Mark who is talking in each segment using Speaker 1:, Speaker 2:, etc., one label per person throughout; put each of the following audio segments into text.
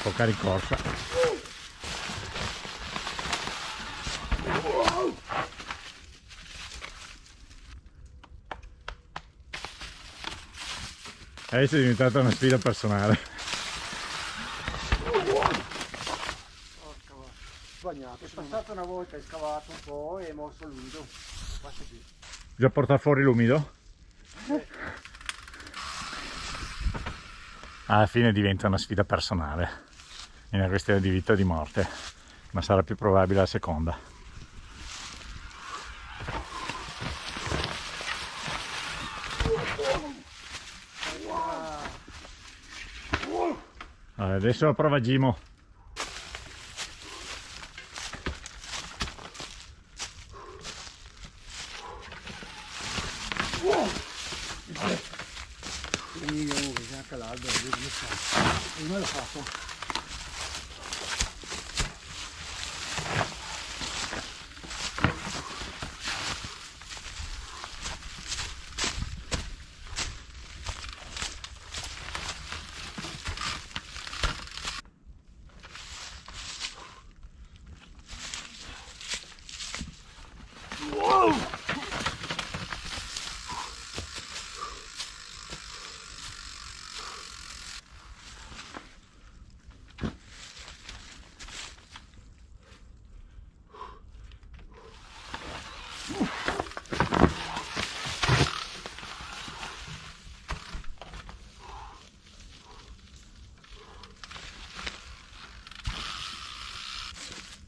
Speaker 1: poca ricorsa. Adesso è diventata una sfida personale.
Speaker 2: Sbagliato, è passato una volta, hai scavato un po' e hai mosso l'umido. Basta qui.
Speaker 1: Bisogna portare fuori l'umido? Alla fine diventa una sfida personale. È una questione di vita o di morte, ma sarà più probabile la seconda. Allora, adesso la prova Gimo.
Speaker 2: Anche l'albero, prima l'ho fatto.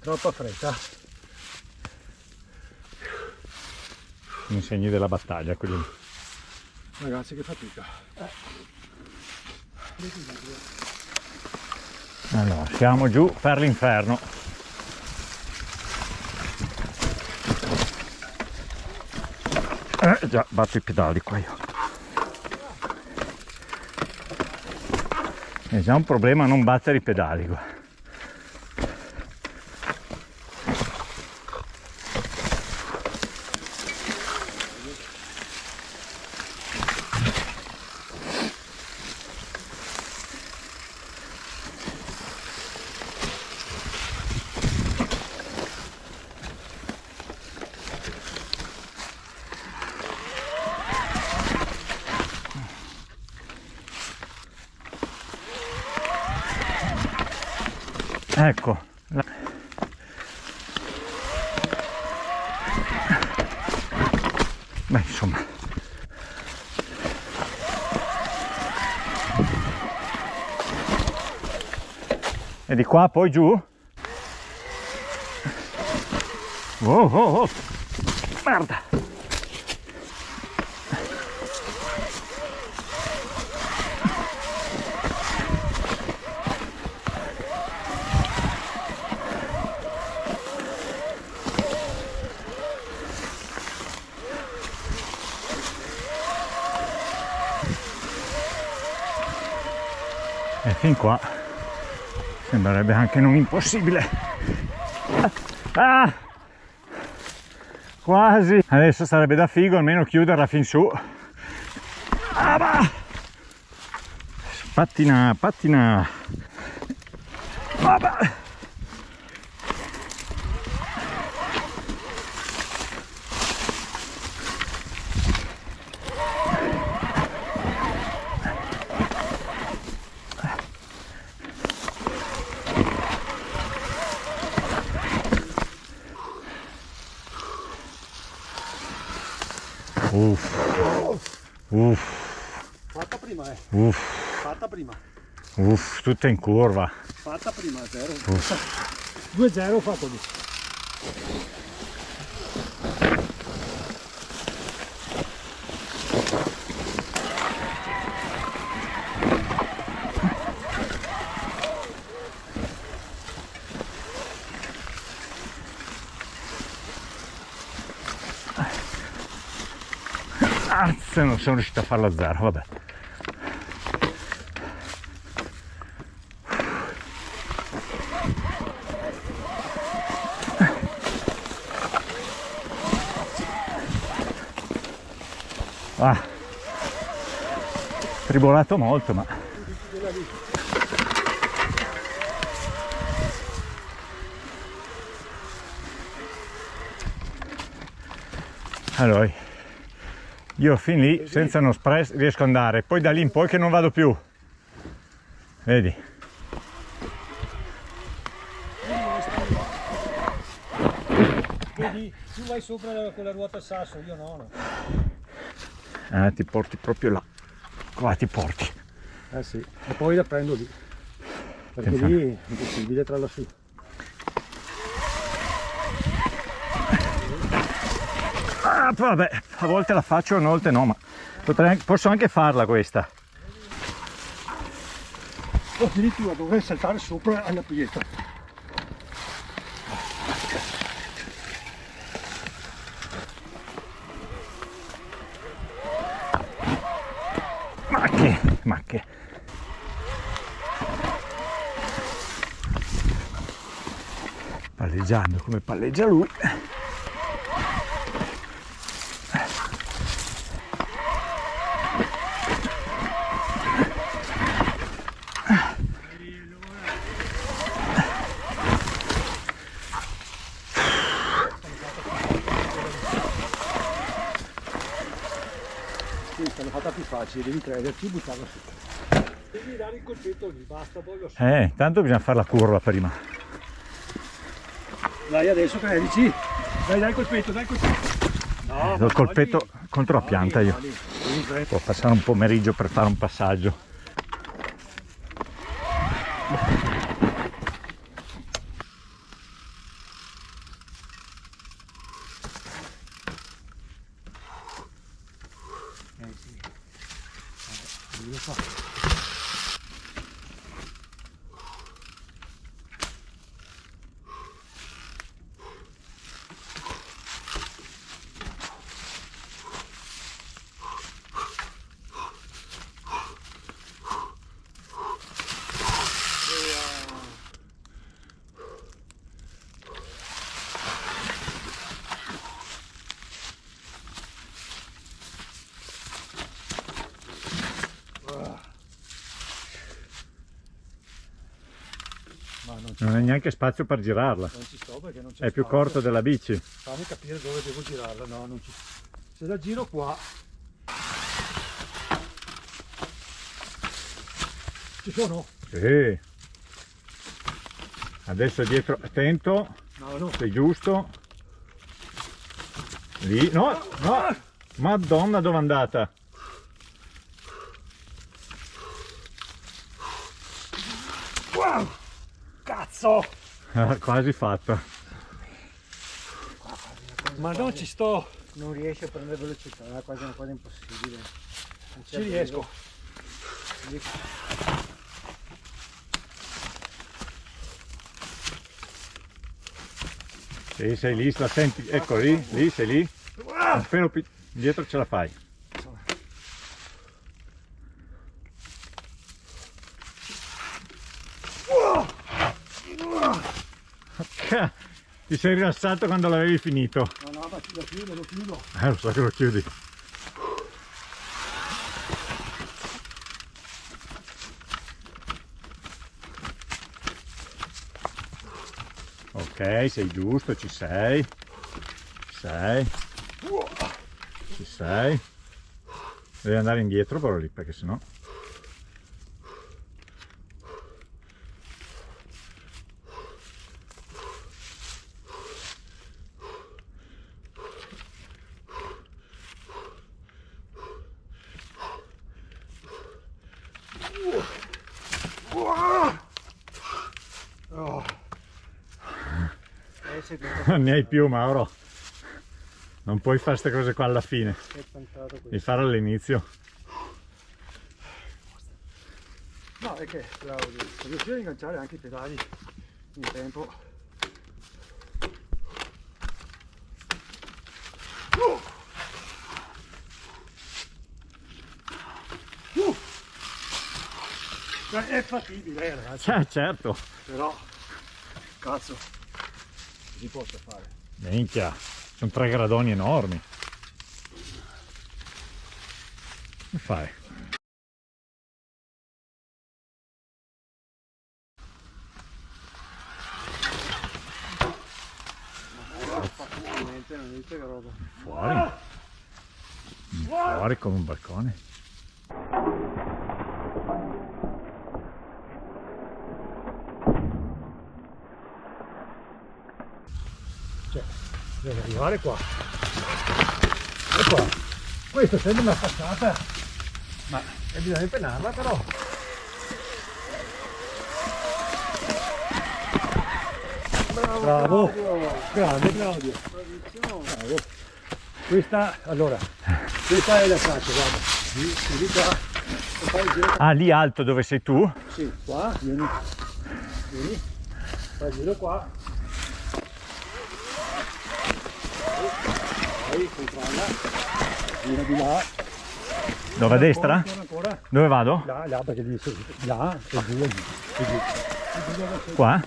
Speaker 2: Troppa fretta.
Speaker 1: I segni della battaglia, quelli.
Speaker 2: Ragazzi, che fatica.
Speaker 1: Allora, siamo giù per l'inferno. Già, batto i pedali qua io. È già un problema non battere i pedali qua. Ecco. Beh, insomma. E di qua poi giù? Oh, oh, oh. Merda. E fin qua sembrerebbe anche non impossibile. Ah! Quasi! Adesso sarebbe da figo almeno chiuderla fin su. Ah, bah! Pattina, pattina! Ah, bah!
Speaker 2: Fatta prima, Fatta prima.
Speaker 1: Tutta in curva.
Speaker 2: Fatta prima, 0. 2-0 ho fatto lì.
Speaker 1: Se non sono riuscito a farlo a 0, vabbè. Ah, tribolato molto, ma Allora, io fin lì senza uno stress riesco ad andare, poi da lì in poi che non vado più. Vedi?
Speaker 2: Vedi, tu vai sopra con la ruota a sasso, io no.
Speaker 1: Ti porti proprio là. Qua ti porti.
Speaker 2: Eh sì, e poi la prendo lì. Perché lì è impossibile tra lassù.
Speaker 1: Ah, vabbè, a volte la faccio, a volte no, ma posso anche farla questa.
Speaker 2: Addirittura dovrei saltare sopra alla pietra.
Speaker 1: Ma che. Palleggiando come palleggia lui.
Speaker 2: Questa l'ho fatta più facile, devi crederci, buttarla su. Devi dare il colpetto lì, basta, poi lo so.
Speaker 1: Tanto bisogna fare la curva prima.
Speaker 2: Dai adesso credici. Dai il colpetto, dai il colpetto. No,
Speaker 1: Do il colpetto contro la pianta io. Può passare un pomeriggio per fare un passaggio.
Speaker 2: Io fa.
Speaker 1: Non hai neanche spazio per girarla.
Speaker 2: Non ci sto perché non c'è
Speaker 1: È più
Speaker 2: spazio.
Speaker 1: corta della bici.
Speaker 2: Fammi capire dove devo girarla. No, non ci. Se la giro qua. Ci sono?
Speaker 1: Sì. Adesso dietro, attento,
Speaker 2: No, no.
Speaker 1: sei giusto. Lì, no, no. Madonna, dove è andata?
Speaker 2: Wow! Cazzo!
Speaker 1: Quasi fatta.
Speaker 2: Ma non ci sto.
Speaker 3: Non riesce a prendere velocità, è quasi una cosa impossibile. Non c'è
Speaker 2: Ci riesco.
Speaker 1: Sì, sei lì, la senti, ecco lì, sei lì. Appena dietro ce la fai. Ti sei rilassato quando l'avevi finito.
Speaker 2: No, no, ma lo chiudo, lo chiudo.
Speaker 1: Lo so che lo chiudi. Ok, sei giusto, ci sei. Ci sei. Devi andare indietro però lì, perché sennò.
Speaker 2: Oh.
Speaker 1: Non ne hai più, Mauro. Non puoi fare queste cose qua alla fine. Devi fare all'inizio.
Speaker 2: No, è che Claudio, riuscire a inganciare anche i pedali in tempo. È fattibile, ragazzi.
Speaker 1: Certo.
Speaker 2: Però, cazzo, si può fare.
Speaker 1: Minchia, sono 3 gradoni enormi. Come fai?
Speaker 3: appena visto che roba.
Speaker 1: Fuori. Fuori come un balcone.
Speaker 2: Cioè, deve arrivare qua. E qua. Questo sembra una facciata, ma bisogna impennarla però. Bravo, grande Claudio. Bravo. Questa, allora, questa è la faccia, guarda. Di qua. E fai il giro.
Speaker 1: Ah, lì alto dove sei tu?
Speaker 2: Sì, qua, vieni. Vieni. Fai il giro qua. Vai, controlla. Gira di là.
Speaker 1: Dove, a destra?
Speaker 2: Ancora.
Speaker 1: Dove vado?
Speaker 2: Là, perché lì, là, e giù, e giù. E giù.
Speaker 1: Qua?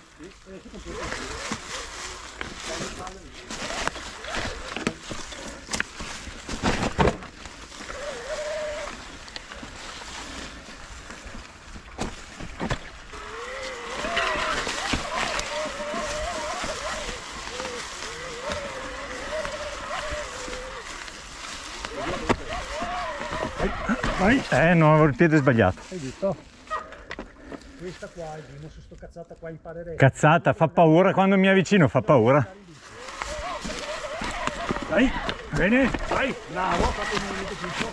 Speaker 2: Vai.
Speaker 1: Non avevo il piede sbagliato.
Speaker 2: Hai visto? Questa qua, il Dino, su sto cazzata qua imparerei.
Speaker 1: Cazzata, fa paura, quando mi avvicino fa paura.
Speaker 2: Dai, bene, vai, bravo, fate un movimento giusto.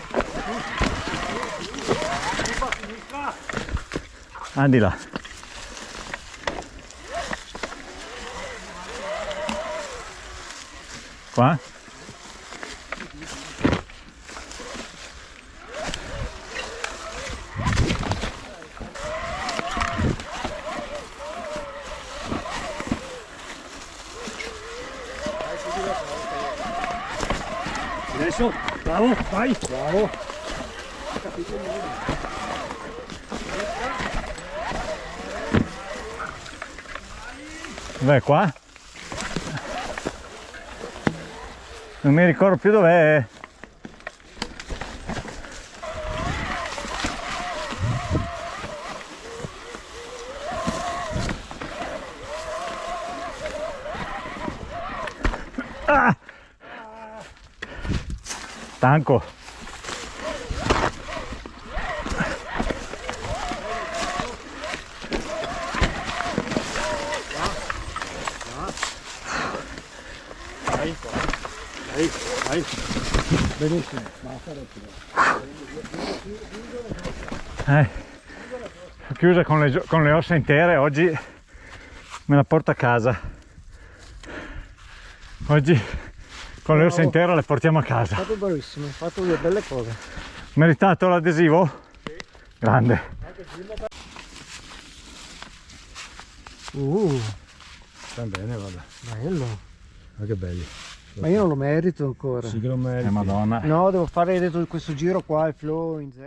Speaker 2: A sinistra.
Speaker 1: Ah, di là. Qua?
Speaker 2: Adesso, bravo, vai, bravo.
Speaker 1: Dov'è qua? Non mi ricordo più dov'è. Ah! Stanco.
Speaker 2: Vai, vai. Benissimo, basta adesso.
Speaker 1: Ho chiusa con le ossa intere, oggi me la porto a casa. Oggi con le ossa intere le portiamo a casa.
Speaker 3: È stato bravissimo, hai fatto due belle cose.
Speaker 1: Meritato l'adesivo? Sì. Grande.
Speaker 2: Sta bene, guarda.
Speaker 3: Bello.
Speaker 2: Ma che belli.
Speaker 3: Ma io non lo merito ancora.
Speaker 2: Sì che lo meriti.
Speaker 1: Madonna.
Speaker 3: No, devo fare questo giro qua, il flow in Z.